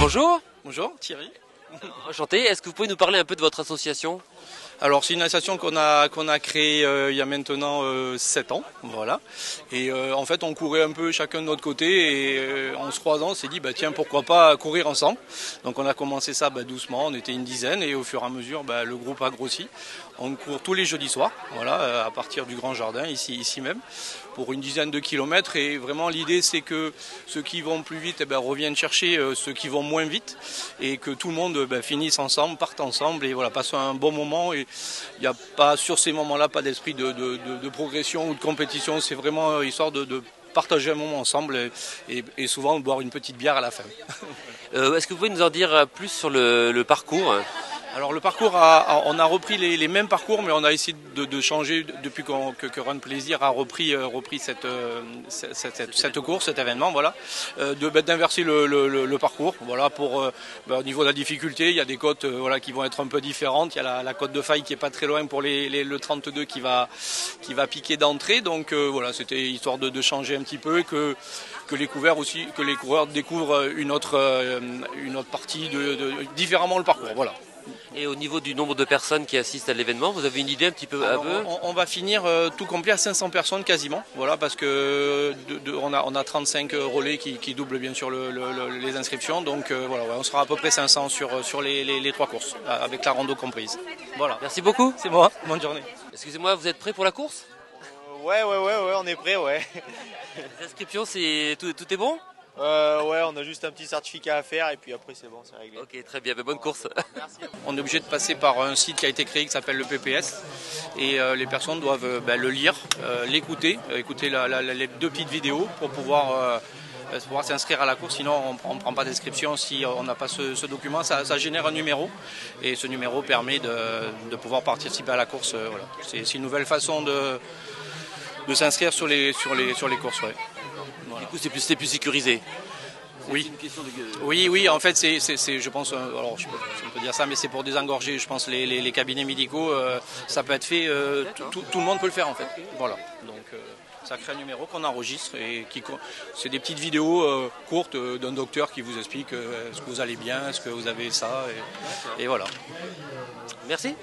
Bonjour. Bonjour, Thierry. Enchanté. Est-ce que vous pouvez nous parler un peu de votre association? Alors c'est une association qu'on a créée il y a maintenant 7 ans, voilà. Et en fait on courait un peu chacun de notre côté et en se croisant on s'est dit bah tiens pourquoi pas courir ensemble. Donc on a commencé ça doucement, on était une dizaine et au fur et à mesure le groupe a grossi. On court tous les jeudis soirs, voilà, à partir du Grand Jardin ici même, pour une dizaine de kilomètres. Et vraiment l'idée c'est que ceux qui vont plus vite reviennent chercher ceux qui vont moins vite et que tout le monde finisse ensemble, parte ensemble et voilà, passe un bon moment. Et il n'y a pas sur ces moments-là pas d'esprit de progression ou de compétition, c'est vraiment histoire de partager un moment ensemble et souvent de boire une petite bière à la fin. Est-ce que vous pouvez nous en dire plus sur le parcours? Alors le parcours, on a repris les mêmes parcours, mais on a essayé de changer depuis que Run Plaisir a repris cette course, cet événement, voilà, d'inverser le parcours, voilà, pour au niveau de la difficulté, il y a des côtes voilà qui vont être un peu différentes. Il y a la côte de faille qui est pas très loin pour le 32 qui va piquer d'entrée, donc voilà, c'était histoire de changer un petit peu et que les coureurs découvrent une autre partie différemment le parcours, voilà. Et au niveau du nombre de personnes qui assistent à l'événement, vous avez une idée un petit peu? Alors, on va finir tout complet à 500 personnes quasiment, voilà, parce que on a 35 relais qui doublent bien sûr les inscriptions, donc voilà, on sera à peu près 500 sur les 3 courses, avec la rando comprise. Voilà. Merci beaucoup. C'est moi, bonne journée. Excusez-moi, vous êtes prêts pour la course? Ouais, on est prêts, ouais. Les inscriptions, tout est bon? Ouais, on a juste un petit certificat à faire et puis après c'est bon, c'est réglé. Ok, très bien, bonne course. Merci. On est obligé de passer par un site qui a été créé qui s'appelle le PPS et les personnes doivent le lire, l'écouter, écouter les 2 petites vidéos pour pouvoir s'inscrire à la course, sinon on ne prend pas d'inscription si on n'a pas ce document. Ça génère un numéro et ce numéro permet de pouvoir participer à la course. Voilà. C'est une nouvelle façon de s'inscrire sur les courses. Ouais. Voilà. Du coup, c'est plus sécurisé. Oui. Oui, en fait, c'est je pense, alors je peux dire ça, mais c'est pour désengorger, je pense, les cabinets médicaux, ça peut être fait, tout le monde peut le faire en fait. Voilà, donc ça crée un numéro qu'on enregistre et c'est des petites vidéos courtes d'un docteur qui vous explique est-ce que vous allez bien, est-ce que vous avez ça, et voilà. Merci.